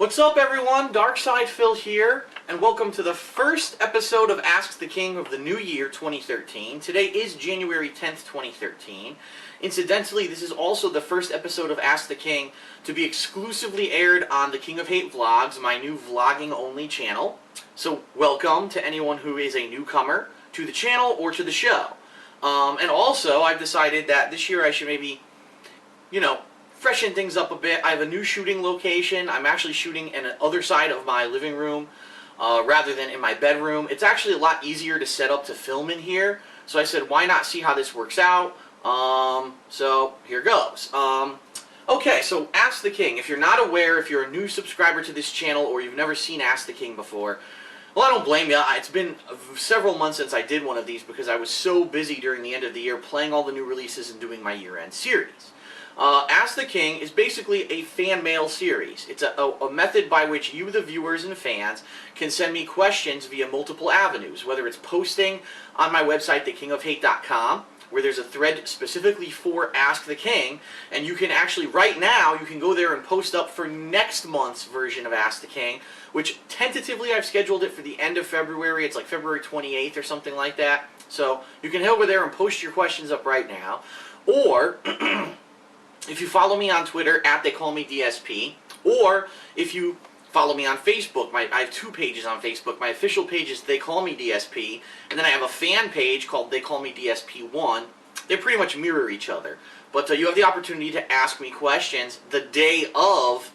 What's up, everyone? Darkside Phil here, and welcome to the first episode of Ask the King of the new year, 2013. Today is January 10th, 2013. Incidentally, this is also the first episode of Ask the King to be exclusively aired on the King of Hate Vlogs, my new vlogging-only channel. So, welcome to anyone who is a newcomer to the channel or to the show. And also, I've decided that this year I should maybe, freshen things up a bit. I have a new shooting location. I'm actually shooting in the other side of my living room rather than in my bedroom. It's actually a lot easier to set up to film in here. So I said, why not see how this works out? So here goes. Okay, so Ask the King. If you're not aware, if you're a new subscriber to this channel or you've never seen Ask the King before, well, I don't blame you. It's been several months since I did one of these because I was so busy during the end of the year playing all the new releases and doing my year-end series. Ask the King is basically a fan mail series. It's a method by which you, the viewers and fans, can send me questions via multiple avenues, whether it's posting on my website, thekingofhate.com, where there's a thread specifically for Ask the King, and you can actually, right now, you can go there and post up for next month's version of Ask the King, which tentatively I've scheduled it for the end of February. It's like February 28th or something like that. So you can head over there and post your questions up right now. Or if you follow me on Twitter, @TheyCallMeDSP, or if you follow me on Facebook, I have two pages on Facebook. My official page is They Call Me DSP, and then I have a fan page called They Call Me DSP1. They pretty much mirror each other. But you have the opportunity to ask me questions the day of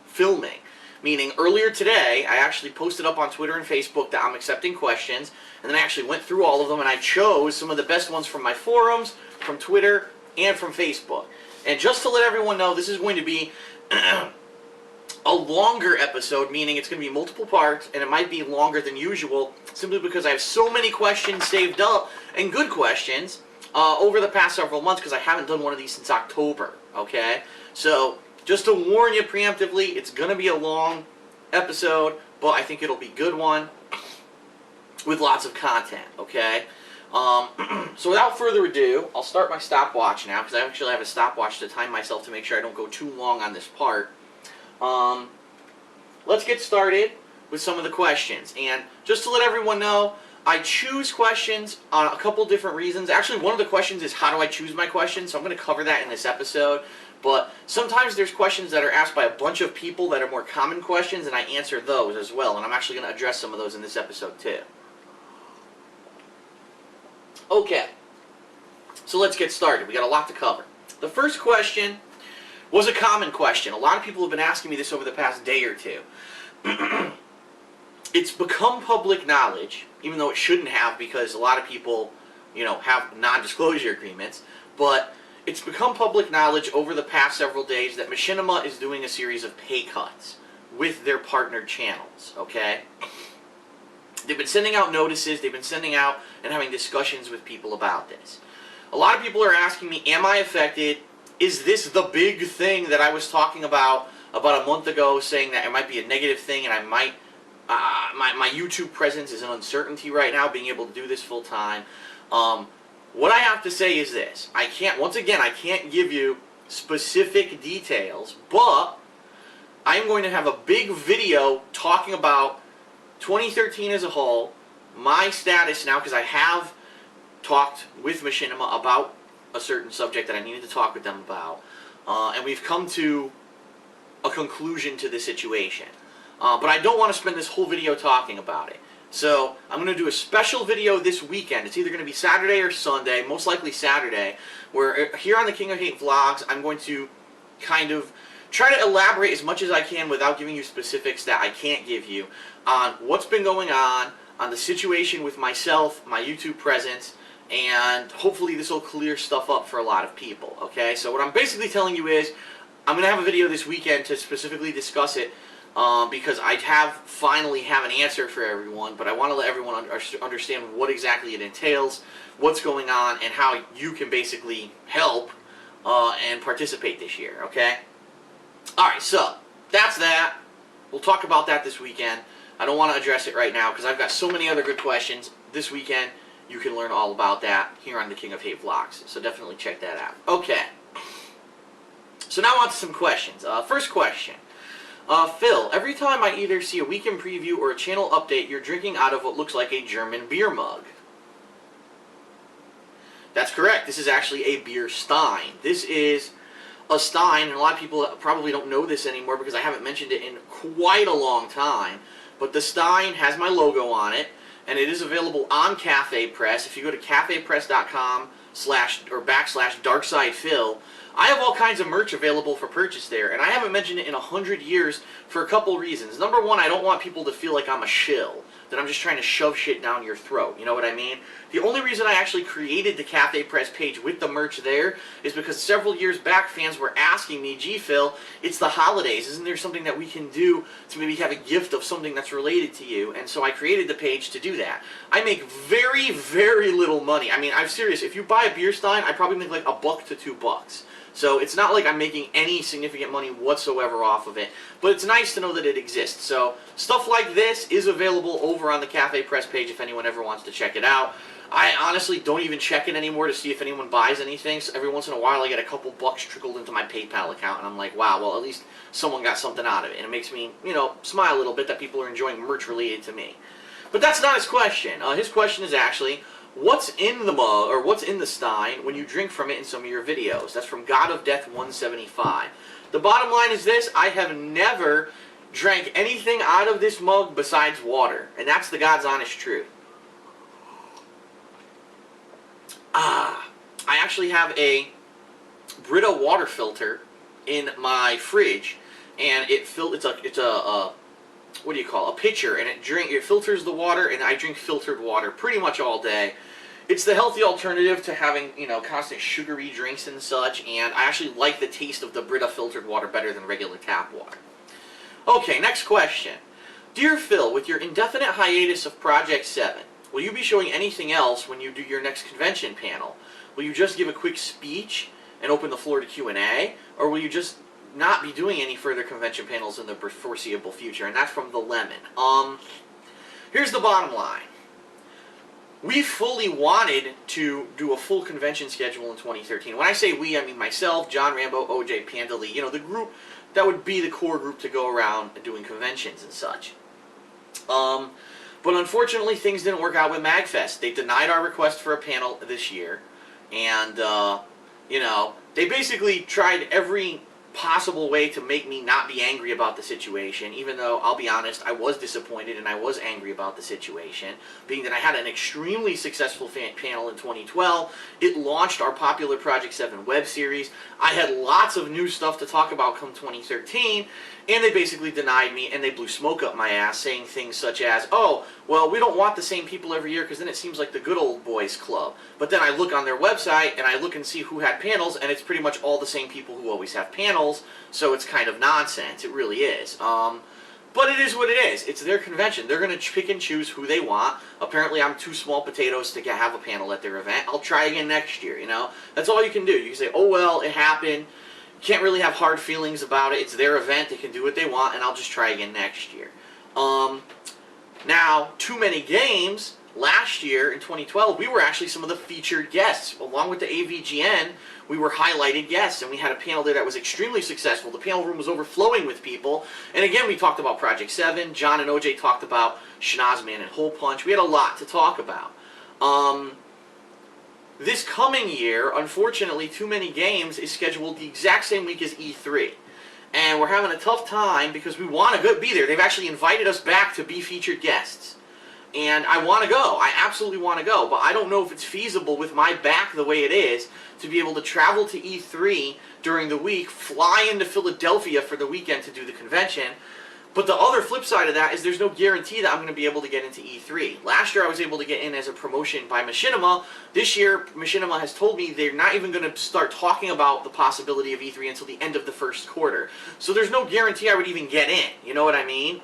filming. Meaning, earlier today, I actually posted up on Twitter and Facebook that I'm accepting questions, and then I actually went through all of them, and I chose some of the best ones from my forums, from Twitter, and from Facebook. And just to let everyone know, this is going to be a longer episode, meaning it's going to be multiple parts, and it might be longer than usual, simply because I have so many questions saved up, and good questions, over the past several months, because I haven't done one of these since October, okay? So, just to warn you preemptively, it's going to be a long episode, but I think it'll be a good one, with lots of content, okay? So without further ado, I'll start my stopwatch now, because I actually have a stopwatch to time myself to make sure I don't go too long on this part. Let's get started with some of the questions. And just to let everyone know, I choose questions on a couple different reasons. Actually, one of the questions is how do I choose my questions, so I'm going to cover that in this episode. But sometimes there's questions that are asked by a bunch of people that are more common questions, and I answer those as well. And I'm actually going to address some of those in this episode too. Okay, so let's get started. We got a lot to cover. The first question was a common question. A lot of people have been asking me this over the past day or two. It's become public knowledge, even though it shouldn't have, because a lot of people, have non-disclosure agreements, but it's become public knowledge over the past several days that Machinima is doing a series of pay cuts with their partnered channels, okay? They've been sending out notices, they've been sending out and having discussions with people about this. A lot of people are asking me, am I affected? Is this the big thing that I was talking about a month ago, saying that it might be a negative thing and I might, my YouTube presence is an uncertainty right now, being able to do this full time. What I have to say is this. Once again, I can't give you specific details, but I am going to have a big video talking about 2013 as a whole, my status now, because I have talked with Machinima about a certain subject that I needed to talk with them about, and we've come to a conclusion to the situation. But I don't want to spend this whole video talking about it. So I'm going to do a special video this weekend. It's either going to be Saturday or Sunday, most likely Saturday, where here on the King of Hate Vlogs, I'm going to kind of try to elaborate as much as I can without giving you specifics that I can't give you on what's been going on the situation with myself, my YouTube presence, and hopefully this will clear stuff up for a lot of people, okay? So what I'm basically telling you is, I'm going to have a video this weekend to specifically discuss it, because I finally have an answer for everyone, but I want to let everyone understand what exactly it entails, what's going on, and how you can basically help and participate this year, okay? Alright, so, that's that. We'll talk about that this weekend. I don't want to address it right now because I've got so many other good questions. This weekend, you can learn all about that here on the King of Hate Vlogs, so definitely check that out. Okay. So now on to some questions. First question. Phil, every time I either see a weekend preview or a channel update, you're drinking out of what looks like a German beer mug. That's correct. This is actually a beer Stein. This is a Stein, and a lot of people probably don't know this anymore because I haven't mentioned it in quite a long time. But the Stein has my logo on it, and it is available on Cafe Press. If you go to cafepress.com/darksidephil, I have all kinds of merch available for purchase there, and I haven't mentioned it in 100 years for a couple reasons. Number one, I don't want people to feel like I'm a shill, that I'm just trying to shove shit down your throat, you know what I mean? The only reason I actually created the Cafe Press page with the merch there is because several years back fans were asking me, gee Phil, it's the holidays, isn't there something that we can do to maybe have a gift of something that's related to you? And so I created the page to do that. I make very, very little money. I mean, I'm serious, if you buy a beer Stein, I probably make like $1 to $2. So it's not like I'm making any significant money whatsoever off of it, but it's nice to know that it exists. So stuff like this is available over on the Cafe Press page if anyone ever wants to check it out. I honestly don't even check it anymore to see if anyone buys anything. So every once in a while I get a couple bucks trickled into my PayPal account and I'm like, wow, well at least someone got something out of it. And it makes me, you know, smile a little bit that people are enjoying merch related to me. But that's not his question. His question is actually, what's in the mug, or what's in the Stein when you drink from it in some of your videos? That's from God of Death 175. The bottom line is this: I have never drank anything out of this mug besides water. And that's the God's honest truth. I actually have a Brita water filter in my fridge, and it's a what do you call it? A pitcher, and it filters the water, and I drink filtered water pretty much all day. It's the healthy alternative to having, you know, constant sugary drinks and such, and I actually like the taste of the Brita filtered water better than regular tap water. Okay, next question. Dear Phil, with your indefinite hiatus of Project 7, will you be showing anything else when you do your next convention panel? Will you just give a quick speech and open the floor to Q&A, or will you just not be doing any further convention panels in the foreseeable future? And that's from the Lemon. Here's the bottom line. We fully wanted to do a full convention schedule in 2013. When I say we, I mean myself, John Rambo, OJ, Panda Lee, you know, the group that would be the core group to go around doing conventions and such. But unfortunately, things didn't work out with MagFest. They denied our request for a panel this year, and, you know, they basically tried every possible way to make me not be angry about the situation, even though, I'll be honest, I was disappointed and I was angry about the situation, being that I had an extremely successful panel in 2012. It launched our popular Project 7 web series. I had lots of new stuff to talk about come 2013, and they basically denied me, and they blew smoke up my ass, saying things such as, oh, well, we don't want the same people every year because then it seems like the good old boys club. But then I look on their website and I look and see who had panels, and it's pretty much all the same people who always have panels, so it's kind of nonsense. It really is. But it is what it is. It's their convention. They're going to pick and choose who they want. Apparently, I'm too small potatoes to have a panel at their event. I'll try again next year, you know? That's all you can do. You can say, oh, well, it happened. You can't really have hard feelings about it. It's their event. They can do what they want, and I'll just try again next year. Now, Too Many Games, last year in 2012, we were actually some of the featured guests. Along with the AVGN, we were highlighted guests, and we had a panel there that was extremely successful. The panel room was overflowing with people. And again, we talked about Project 7. John and OJ talked about Schnozman and Hole Punch. We had a lot to talk about. This coming year, unfortunately, Too Many Games is scheduled the exact same week as E3. And we're having a tough time because we want to be there. They've actually invited us back to be featured guests. And I want to go. I absolutely want to go. But I don't know if it's feasible with my back the way it is to be able to travel to E3 during the week, fly into Philadelphia for the weekend to do the convention. But the other flip side of that is there's no guarantee that I'm going to be able to get into E3. Last year I was able to get in as a promotion by Machinima. This year Machinima has told me they're not even going to start talking about the possibility of E3 until the end of the first quarter. So there's no guarantee I would even get in. You know what I mean?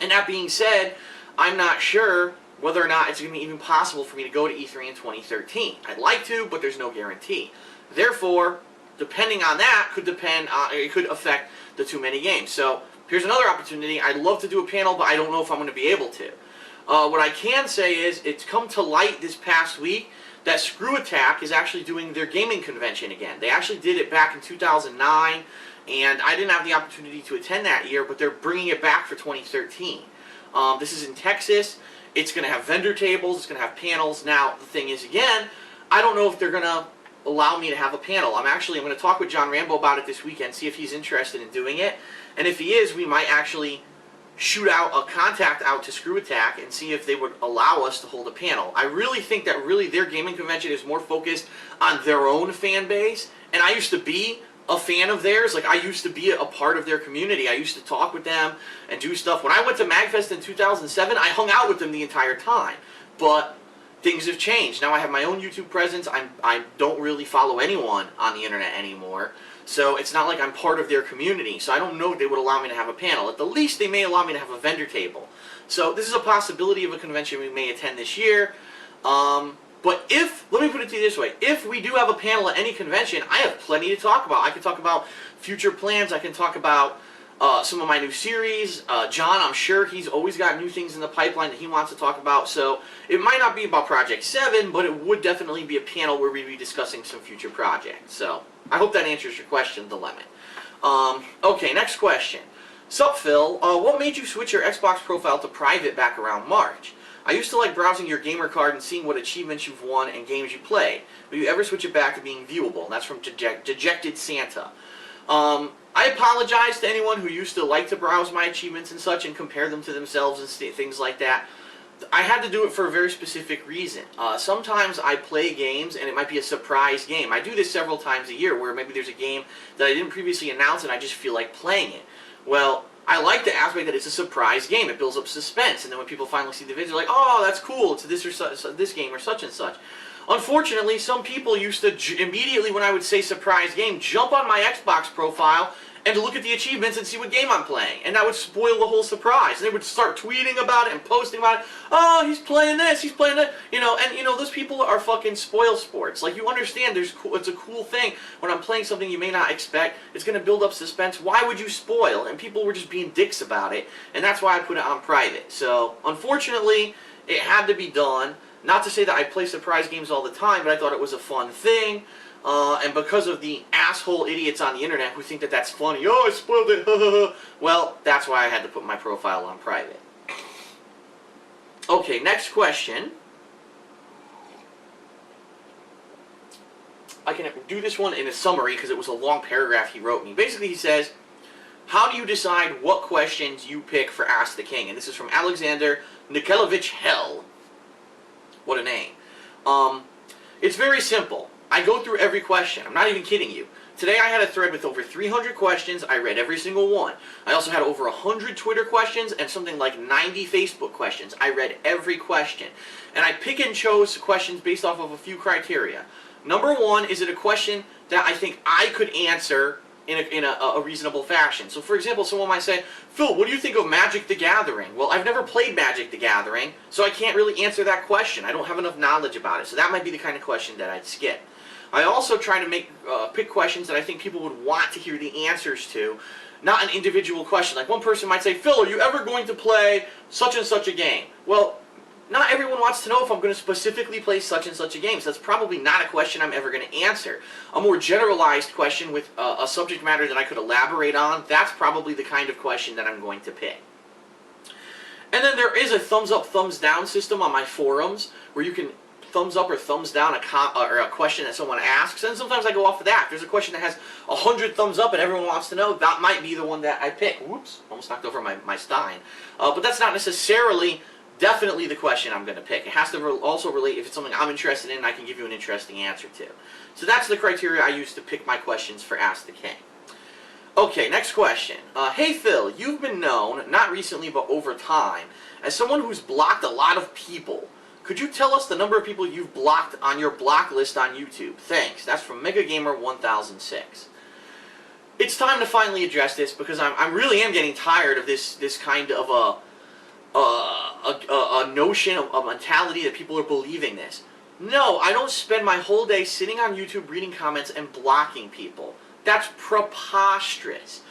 And that being said, I'm not sure whether or not it's going to be even possible for me to go to E3 in 2013. I'd like to, but there's no guarantee. Therefore, depending on that, it could affect the Too Many Games. So here's another opportunity. I'd love to do a panel, but I don't know if I'm going to be able to. What I can say is it's come to light this past week that Screw Attack is actually doing their gaming convention again. They actually did it back in 2009, and I didn't have the opportunity to attend that year, but they're bringing it back for 2013. This is in Texas. It's going to have vendor tables. It's going to have panels. Now, the thing is, again, I don't know if they're going to allow me to have a panel. I'm going to talk with John Rambo about it this weekend, see if he's interested in doing it. And if he is, we might actually shoot out a contact out to Screw Attack and see if they would allow us to hold a panel. I really think that their gaming convention is more focused on their own fan base, and I used to be a fan of theirs. Like, I used to be a part of their community. I used to talk with them and do stuff. When I went to MagFest in 2007, I hung out with them the entire time. But things have changed. Now I have my own YouTube presence. I don't really follow anyone on the internet anymore. So it's not like I'm part of their community. So I don't know if they would allow me to have a panel. At the least, they may allow me to have a vendor table. So this is a possibility of a convention we may attend this year. But let me put it to you this way, if we do have a panel at any convention, I have plenty to talk about. I can talk about future plans. I can talk about some of my new series. John, I'm sure he's always got new things in the pipeline that he wants to talk about. So it might not be about Project 7, but it would definitely be a panel where we'd be discussing some future projects. So I hope that answers your question, the lemon. Okay, next question. Sup, Phil? What made you switch your Xbox profile to private back around March? I used to like browsing your gamer card and seeing what achievements you've won and games you played. Will you ever switch it back to being viewable? That's from Dejected Santa. I apologize to anyone who used to like to browse my achievements and such and compare them to themselves and things like that. I had to do it for a very specific reason. Sometimes I play games and it might be a surprise game. I do this several times a year where maybe there's a game that I didn't previously announce and I just feel like playing it. Well, I like the aspect that it's a surprise game. It builds up suspense, and then when people finally see the video, they're like, "Oh, that's cool! It's this or this game or such and such." Unfortunately, some people used to immediately, when I would say surprise game, jump on my Xbox profile and look at the achievements and see what game I'm playing, and that would spoil the whole surprise. And they would start tweeting about it and posting about it. Oh, he's playing this, he's playing that, those people are fucking spoil sports. Like, you understand, it's a cool thing when I'm playing something you may not expect. It's going to build up suspense. Why would you spoil? And people were just being dicks about it, and that's why I put it on private. So, unfortunately, it had to be done. Not to say that I play surprise games all the time, but I thought it was a fun thing. And because of the asshole idiots on the internet who think that that's funny, oh, I spoiled it, well, that's why I had to put my profile on private. Okay, next question. I can do this one in a summary because it was a long paragraph he wrote me. Basically, he says, how do you decide what questions you pick for Ask the King? And this is from Alexander Nikolaevich Hell. What a name. It's very simple. I go through every question. I'm not even kidding you. Today I had a thread with over 300 questions. I read every single one. I also had over 100 Twitter questions and something like 90 Facebook questions. I read every question. And I pick and chose questions based off of a few criteria. Number one, is it a question that I think I could answer in a reasonable fashion? So for example, someone might say, Phil, what do you think of Magic the Gathering? Well, I've never played Magic the Gathering, so I can't really answer that question. I don't have enough knowledge about it. So that might be the kind of question that I'd skip. I also try to pick questions that I think people would want to hear the answers to, not an individual question. Like one person might say, Phil, are you ever going to play such and such a game? Well, not everyone wants to know if I'm going to specifically play such and such a game, so that's probably not a question I'm ever going to answer. A more generalized question with a subject matter that I could elaborate on, that's probably the kind of question that I'm going to pick. And then there is a thumbs up, thumbs down system on my forums where you can thumbs up or thumbs down a question that someone asks, and sometimes I go off of that. If there's a question that has 100 thumbs up and everyone wants to know, that might be the one that I pick. Whoops, almost knocked over my Stein. But that's not necessarily definitely the question I'm going to pick. It has to also relate, if it's something I'm interested in, I can give you an interesting answer to. So that's the criteria I use to pick my questions for Ask the King. Okay, next question. Hey Phil, you've been known, not recently but over time, as someone who's blocked a lot of people. Could you tell us the number of people you've blocked on your block list on YouTube? Thanks. That's from MegaGamer1006. It's time to finally address this because I really am getting tired of this kind of a notion, a mentality that people are believing this. No, I don't spend my whole day sitting on YouTube reading comments and blocking people. That's preposterous.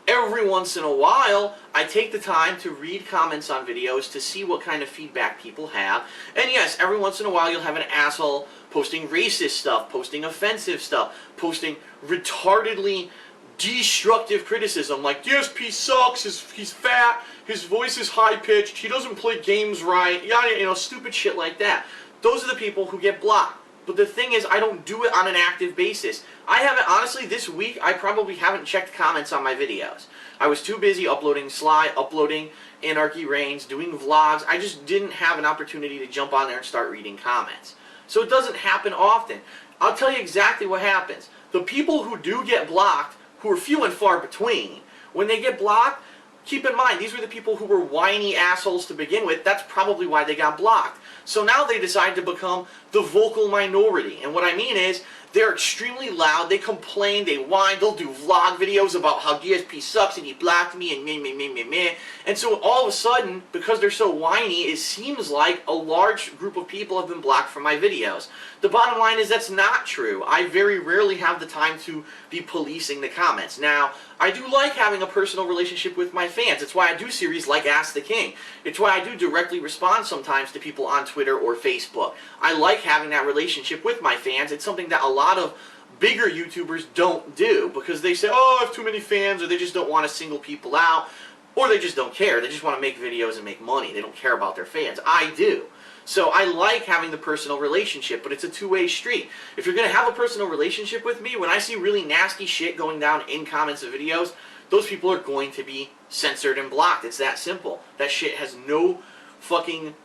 Every once in a while, I take the time to read comments on videos to see what kind of feedback people have. And yes, every once in a while you'll have an asshole posting racist stuff, posting offensive stuff, posting retardedly destructive criticism like DSP sucks, he's fat, his voice is high pitched, he doesn't play games right, yada, stupid shit like that. Those are the people who get blocked. But the thing is, I don't do it on an active basis. I haven't, honestly, this week, I probably haven't checked comments on my videos. I was too busy uploading Sly, uploading Anarchy Reigns, doing vlogs. I just didn't have an opportunity to jump on there and start reading comments. So it doesn't happen often. I'll tell you exactly what happens. The people who do get blocked, who are few and far between, when they get blocked, keep in mind, these were the people who were whiny assholes to begin with. That's probably why they got blocked. So now they decide to become the vocal minority. And what I mean is, they're extremely loud, they complain, they whine, they'll do vlog videos about how DSP sucks and he blocked me and meh. And so all of a sudden, because they're so whiny, it seems like a large group of people have been blocked from my videos. The bottom line is that's not true. I very rarely have the time to be policing the comments. Now, I do like having a personal relationship with my fans. It's why I do series like Ask the King. It's why I do directly respond sometimes to people on Twitter or Facebook. I like having that relationship with my fans. It's something that a lot of bigger YouTubers don't do because they say, oh, I have too many fans, or they just don't want to single people out, or they just don't care. They just want to make videos and make money. They don't care about their fans. I do. So I like having the personal relationship, but it's a two-way street. If you're going to have a personal relationship with me, when I see really nasty shit going down in comments of videos, those people are going to be censored and blocked. It's that simple. That shit has no fucking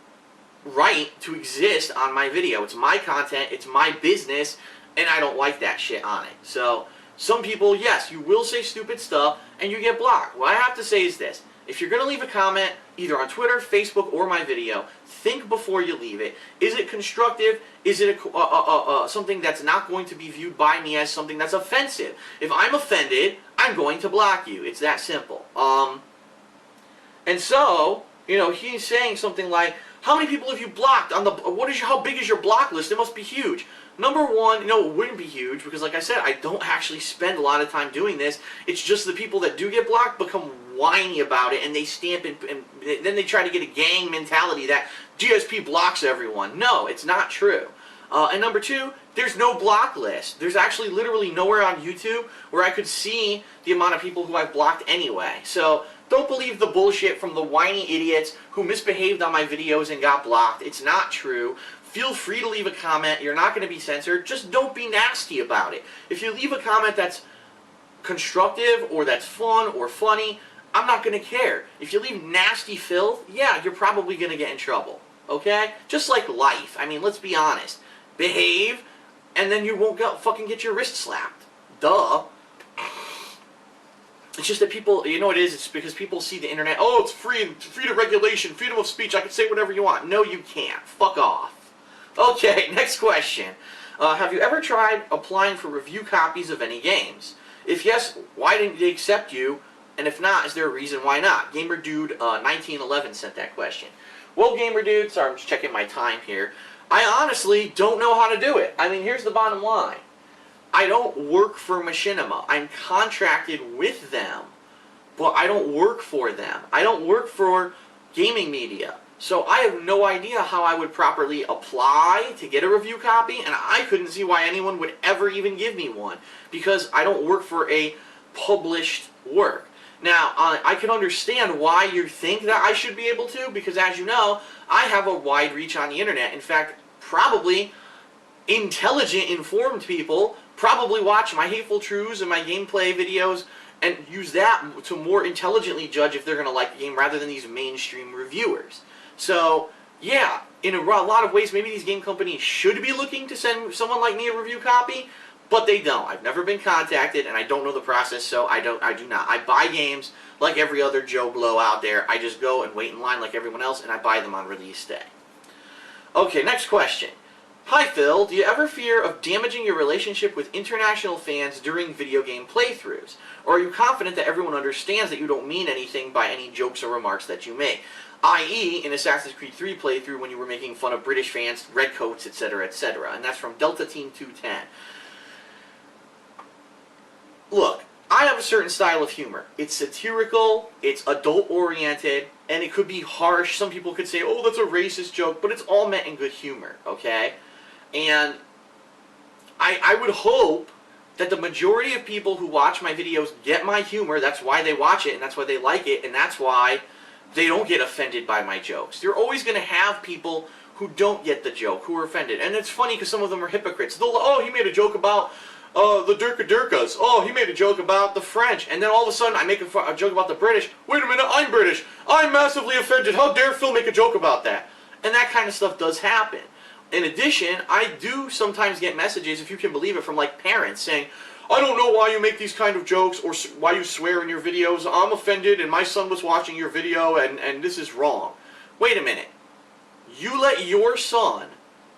right to exist on my video. It's my content, it's my business, and I don't like that shit on it. So, some people, yes, you will say stupid stuff, and you get blocked. What I have to say is this. If you're going to leave a comment, either on Twitter, Facebook, or my video, think before you leave it. Is it constructive? Is it something that's not going to be viewed by me as something that's offensive? If I'm offended, I'm going to block you. It's that simple. And so, he's saying something like, how many people have you blocked on the, how big is your block list? It must be huge. Number one, it wouldn't be huge because, like I said, I don't actually spend a lot of time doing this. It's just the people that do get blocked become whiny about it, and they stamp it, and then they try to get a gang mentality that GSP blocks everyone. No, it's not true. And number two, there's no block list. There's actually literally nowhere on YouTube where I could see the amount of people who I've blocked anyway. So don't believe the bullshit from the whiny idiots who misbehaved on my videos and got blocked. It's not true. Feel free to leave a comment. You're not going to be censored. Just don't be nasty about it. If you leave a comment that's constructive or that's fun or funny, I'm not going to care. If you leave nasty filth, yeah, you're probably going to get in trouble. Okay? Just like life. I mean, let's be honest. Behave, and then you won't fucking get your wrist slapped. Duh. It's just that people, you know what it is? It's because people see the internet, oh, it's free, freedom of regulation, freedom of speech, I can say whatever you want. No, you can't. Fuck off. Okay, next question. Have you ever tried applying for review copies of any games? If yes, why didn't they accept you? And if not, is there a reason why not? GamerDude1911 sent that question. Well, GamerDude, sorry, I'm just checking my time here. I honestly don't know how to do it. I mean, here's the bottom line. I don't work for Machinima. I'm contracted with them, but I don't work for them. I don't work for gaming media. So I have no idea how I would properly apply to get a review copy, and I couldn't see why anyone would ever even give me one, because I don't work for a published work. Now, I can understand why you think that I should be able to, because as you know, I have a wide reach on the internet. In fact, probably intelligent, informed people probably watch my Hateful Truths and my gameplay videos and use that to more intelligently judge if they're going to like the game rather than these mainstream reviewers. So, yeah, in a lot of ways, maybe these game companies should be looking to send someone like me a review copy, but they don't. I've never been contacted, and I don't know the process, so I do not. I buy games like every other Joe Blow out there. I just go and wait in line like everyone else, and I buy them on release day. Okay, next question. Hi Phil, do you ever fear of damaging your relationship with international fans during video game playthroughs? Or are you confident that everyone understands that you don't mean anything by any jokes or remarks that you make? I.e., in Assassin's Creed 3 playthrough when you were making fun of British fans, redcoats, etc., etc. And that's from Delta Team 210. Look, I have a certain style of humor. It's satirical, it's adult-oriented, and it could be harsh. Some people could say, oh, that's a racist joke, but it's all meant in good humor, okay? And I would hope that the majority of people who watch my videos get my humor. That's why they watch it, and that's why they like it, and that's why they don't get offended by my jokes. You're always going to have people who don't get the joke, who are offended. And it's funny because some of them are hypocrites. They'll, oh, he made a joke about the Durka Durkas. Oh, he made a joke about the French. And then all of a sudden I make a joke about the British. Wait a minute, I'm British. I'm massively offended. How dare Phil make a joke about that? And that kind of stuff does happen. In addition, I do sometimes get messages, if you can believe it, from like parents saying, I don't know why you make these kind of jokes or why you swear in your videos. I'm offended and my son was watching your video and this is wrong. Wait a minute. You let your son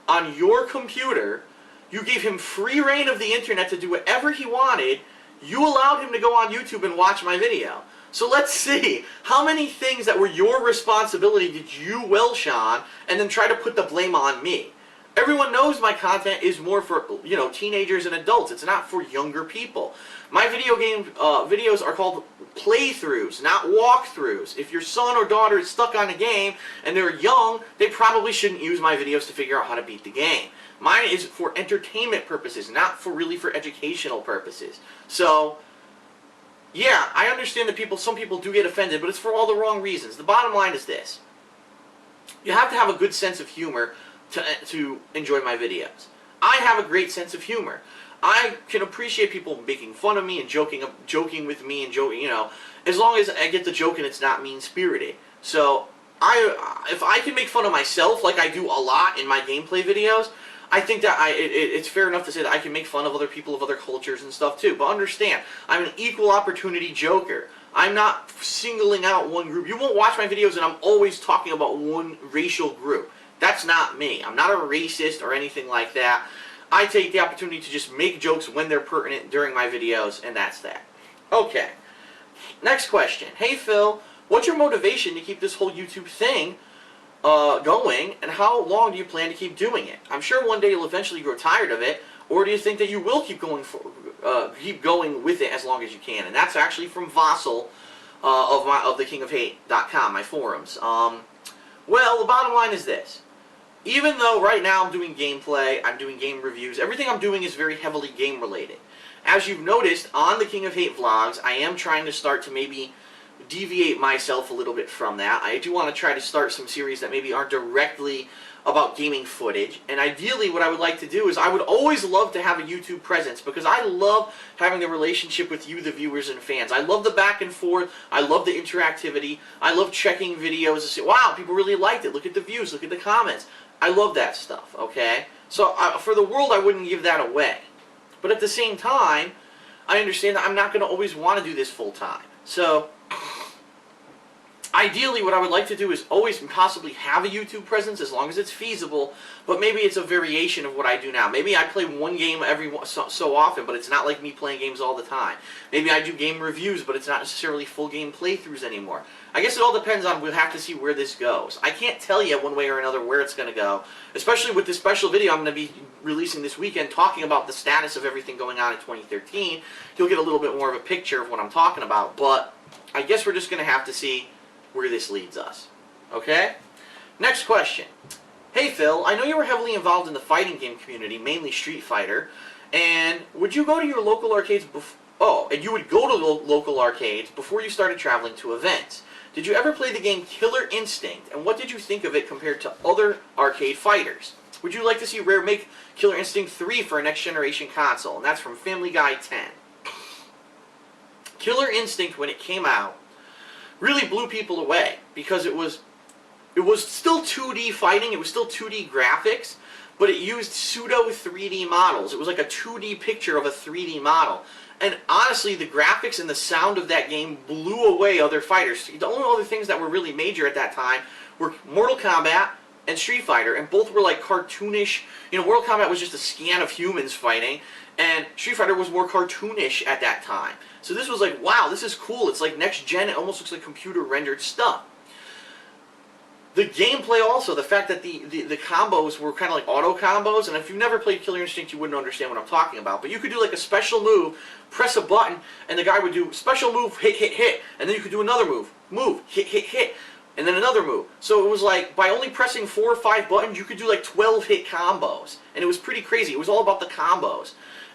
on your computer, you gave him free reign of the internet to do whatever he wanted, you allowed him to go on YouTube and watch my video. So let's see, how many things that were your responsibility did you welsh on and then try to put the blame on me? Everyone knows my content is more for, you know, teenagers and adults. It's not for younger people. My video game videos are called playthroughs, not walkthroughs. If your son or daughter is stuck on a game and they're young, they probably shouldn't use my videos to figure out how to beat the game. Mine is for entertainment purposes, not for really for educational purposes. So, yeah, I understand that some people do get offended, but it's for all the wrong reasons. The bottom line is this. You have to have a good sense of humor to enjoy my videos. I have a great sense of humor. I can appreciate people making fun of me and joking with me and joking, you know, as long as I get the joke and it's not mean-spirited. So, if I can make fun of myself like I do a lot in my gameplay videos, I think that it's fair enough to say that I can make fun of other people of other cultures and stuff too. But understand, I'm an equal opportunity joker. I'm not singling out one group. You won't watch my videos and I'm always talking about one racial group. That's not me. I'm not a racist or anything like that. I take the opportunity to just make jokes when they're pertinent during my videos, and that's that. Okay. Next question. Hey Phil, what's your motivation to keep this whole YouTube thing going, and how long do you plan to keep doing it? I'm sure one day you'll eventually grow tired of it, or do you think that you will keep going with it as long as you can? And that's actually from Vassal of thekingofhate.com, my forums. Well, the bottom line is this. Even though right now I'm doing gameplay, I'm doing game reviews, everything I'm doing is very heavily game related. As you've noticed on the King of Hate vlogs, I am trying to start to maybe deviate myself a little bit from that. I do want to try to start some series that maybe aren't directly about gaming footage. And ideally what I would like to do is I would always love to have a YouTube presence because I love having the relationship with you, the viewers and fans. I love the back and forth. I love the interactivity. I love checking videos and say, wow, people really liked it. Look at the views. Look at the comments. I love that stuff, okay? So for the world, I wouldn't give that away. But at the same time, I understand that I'm not going to always want to do this full time. So ideally, what I would like to do is always possibly have a YouTube presence as long as it's feasible, but maybe it's a variation of what I do now. Maybe I play one game every so often, but it's not like me playing games all the time. Maybe I do game reviews, but it's not necessarily full game playthroughs anymore. I guess it all depends on, we'll have to see where this goes. I can't tell you one way or another where it's going to go, especially with this special video I'm going to be releasing this weekend talking about the status of everything going on in 2013. You'll get a little bit more of a picture of what I'm talking about, but I guess we're just going to have to see where this leads us. Okay? Next question. Hey Phil, I know you were heavily involved in the fighting game community, mainly Street Fighter, and would you go to your local arcades and you would go to local arcades before you started traveling to events. Did you ever play the game Killer Instinct, and what did you think of it compared to other arcade fighters? Would you like to see Rare make Killer Instinct 3 for a next generation console? And that's from Family Guy 10. Killer Instinct, when it came out, really blew people away because it was still 2D fighting, it was still 2D graphics, but it used pseudo 3D models. It was like a 2D picture of a 3D model. And honestly, the graphics and the sound of that game blew away other fighters. The only other things that were really major at that time were Mortal Kombat and Street Fighter, and both were like cartoonish. You know, Mortal Kombat was just a scan of humans fighting, and Street Fighter was more cartoonish at that time. So this was like, wow, this is cool. It's like next gen. It almost looks like computer rendered stuff. The gameplay also, the fact that the combos were kind of like auto combos, and if you've never played Killer Instinct, you wouldn't understand what I'm talking about. But you could do like a special move, press a button, and the guy would do special move, hit, hit, hit, and then you could do another move, hit, hit, hit, and then another move. So it was like, by only pressing 4 or 5 buttons, you could do like 12 hit combos, and it was pretty crazy. It was all about the combos.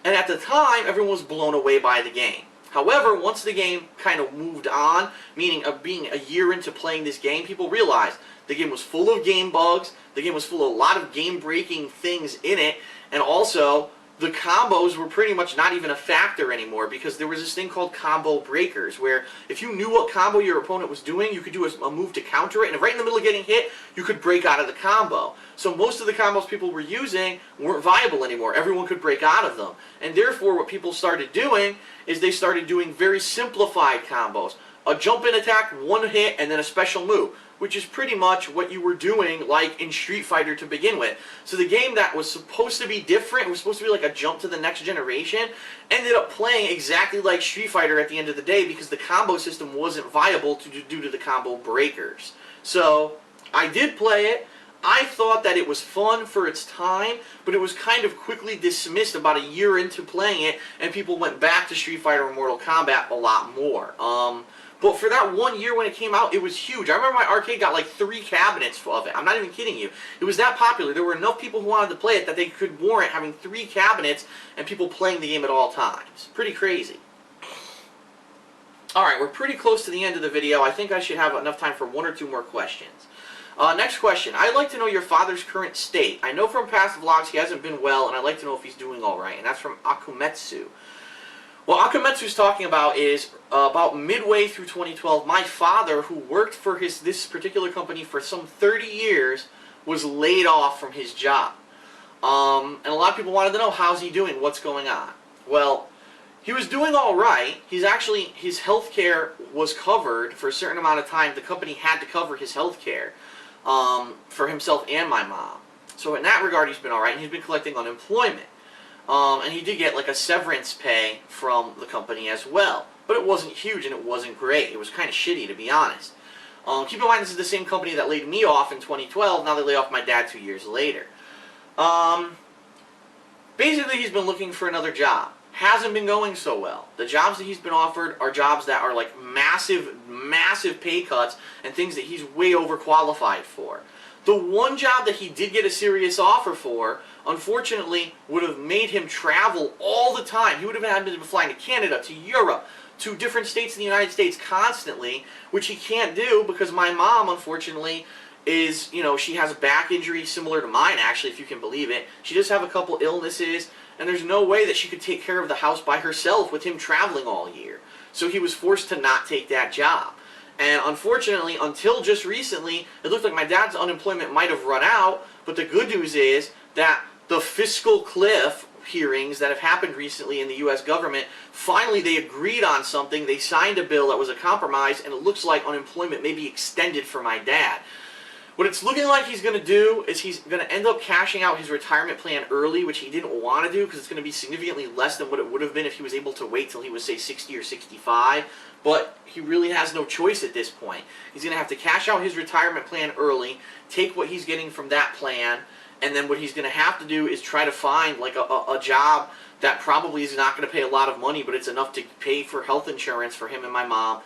And at the time, everyone was blown away by the game. However, once the game kind of moved on, meaning of being a year into playing this game, people realized the game was full of game bugs, the game was full of a lot of game-breaking things in it, and also the combos were pretty much not even a factor anymore, because there was this thing called combo breakers, where if you knew what combo your opponent was doing, you could do a move to counter it, and if right in the middle of getting hit, you could break out of the combo. So most of the combos people were using weren't viable anymore. Everyone could break out of them. And therefore, what people started doing is they started doing very simplified combos. A jump in attack, one hit, and then a special move, which is pretty much what you were doing like in Street Fighter to begin with. So the game that was supposed to be different, it was supposed to be like a jump to the next generation, ended up playing exactly like Street Fighter at the end of the day, because the combo system wasn't viable due to the combo breakers. So I did play it. I thought that it was fun for its time, but it was kind of quickly dismissed about a year into playing it, and people went back to Street Fighter and Mortal Kombat a lot more. But for that 1 year when it came out, it was huge. I remember my arcade got like 3 cabinets of it. I'm not even kidding you. It was that popular. There were enough people who wanted to play it that they could warrant having 3 cabinets and people playing the game at all times. Pretty crazy. Alright, we're pretty close to the end of the video. I think I should have enough time for 1 or 2 more questions. Next question. I'd like to know your father's current state. I know from past vlogs he hasn't been well, and I'd like to know if he's doing alright. And that's from Akumetsu. What Akumetsu's talking about is about midway through 2012, my father, who worked for this particular company for some 30 years, was laid off from his job. And a lot of people wanted to know, how's he doing? What's going on? Well, he was doing all right. His health care was covered for a certain amount of time. The company had to cover his health care for himself and my mom. So in that regard, he's been all right, and he's been collecting unemployment. And he did get like a severance pay from the company as well. But it wasn't huge and it wasn't great. It was kind of shitty, to be honest. Keep in mind, this is the same company that laid me off in 2012. Now they lay off my dad 2 years later. Basically, he's been looking for another job. Hasn't been going so well. The jobs that he's been offered are jobs that are like massive, massive pay cuts and things that he's way overqualified for. The one job that he did get a serious offer for, unfortunately, would have made him travel all the time. He would have had to be flying to Canada, to Europe, to different states in the United States constantly, which he can't do because my mom, unfortunately, is, she has a back injury similar to mine, actually, if you can believe it. She does have a couple illnesses, and there's no way that she could take care of the house by herself with him traveling all year. So he was forced to not take that job. And unfortunately, until just recently, it looked like my dad's unemployment might have run out, but the good news is that the fiscal cliff hearings that have happened recently in the U.S. government, finally they agreed on something. They signed a bill that was a compromise, and it looks like unemployment may be extended for my dad. What it's looking like he's going to do is he's going to end up cashing out his retirement plan early, which he didn't want to do because it's going to be significantly less than what it would have been if he was able to wait till he was, say, 60 or 65. But he really has no choice at this point. He's going to have to cash out his retirement plan early, take what he's getting from that plan, and then what he's going to have to do is try to find like a job that probably is not going to pay a lot of money, but it's enough to pay for health insurance for him and my mom,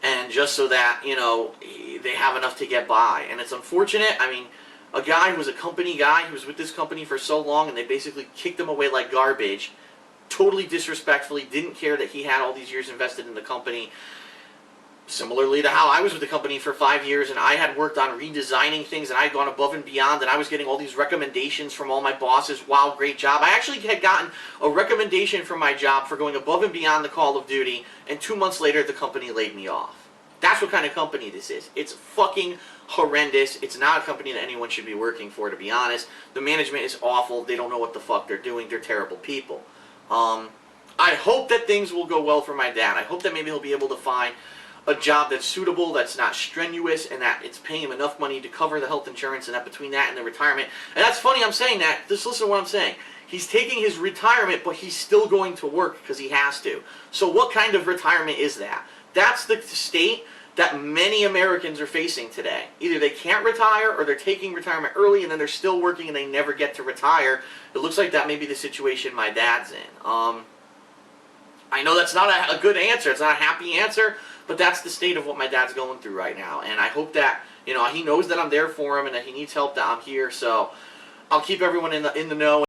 and just so that, they have enough to get by. And it's unfortunate. I mean, a guy who was a company guy, he was with this company for so long, and they basically kicked him away like garbage, totally disrespectfully, didn't care that he had all these years invested in the company. Similarly to how I was with the company for 5 years, and I had worked on redesigning things, and I had gone above and beyond, and I was getting all these recommendations from all my bosses. Wow, great job. I actually had gotten a recommendation from my job for going above and beyond the Call of Duty, and 2 months later, the company laid me off. That's what kind of company this is. It's fucking horrendous. It's not a company that anyone should be working for, to be honest. The management is awful. They don't know what the fuck they're doing. They're terrible people. I hope that things will go well for my dad. I hope that maybe he'll be able to find a job that's suitable, that's not strenuous, and that it's paying him enough money to cover the health insurance, and that between that and the retirement. And that's funny I'm saying that. Just listen to what I'm saying. He's taking his retirement, but he's still going to work because he has to. So what kind of retirement is that? That's the state that many Americans are facing today. Either they can't retire, or they're taking retirement early, and then they're still working and they never get to retire. It looks like that may be the situation my dad's in. I know that's not a good answer. It's not a happy answer, but that's the state of what my dad's going through right now. And I hope that, he knows that I'm there for him and that he needs help, that I'm here. So I'll keep everyone in the know.